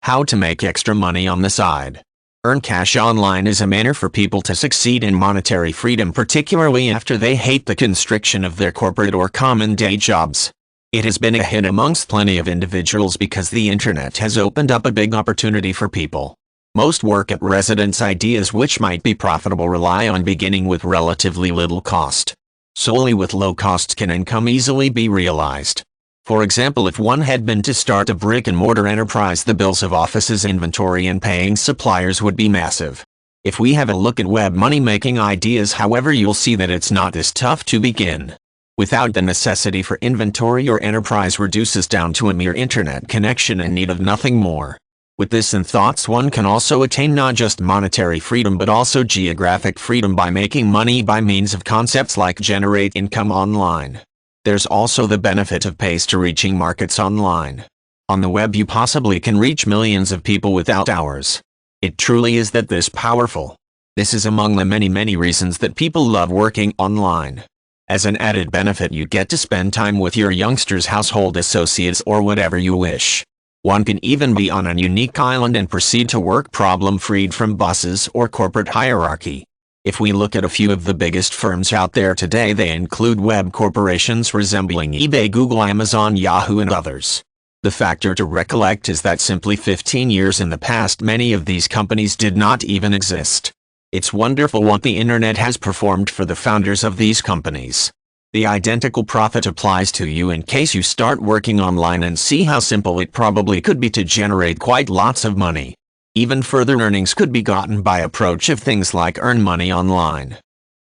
How to make extra money on the side. Earn cash online is a manner for people to succeed in monetary freedom, particularly after they hate the constriction of their corporate or common day jobs. It has been a hit amongst plenty of individuals because the internet has opened up a big opportunity for people. Most work at residence ideas which might be profitable rely on beginning with relatively little cost. Solely with low costs can income easily be realized. For example, if one had been to start a brick-and-mortar enterprise, the bills of offices, inventory and paying suppliers would be massive. If we have a look at web money-making ideas, however, you'll see that it's not this tough to begin. Without the necessity for inventory, your enterprise reduces down to a mere internet connection and need of nothing more. With this in thoughts, one can also attain not just monetary freedom but also geographic freedom by making money by means of concepts like generate income online. There's also the benefit of pace to reaching markets online. On the web you possibly can reach millions of people without hours. It truly is this powerful. This is among the many reasons that people love working online. As an added benefit, you get to spend time with your youngsters, household associates, or whatever you wish. One can even be on a unique island and proceed to work problem-freed from bosses or corporate hierarchy. If we look at a few of the biggest firms out there today, they include web corporations resembling eBay, Google, Amazon, Yahoo, and others. The factor to recollect is that simply 15 years in the past, many of these companies did not even exist. It's wonderful what the internet has performed for the founders of these companies. The identical profit applies to you in case you start working online, and see how simple it probably could be to generate quite lots of money. Even further earnings could be gotten by approach of things like earn money online.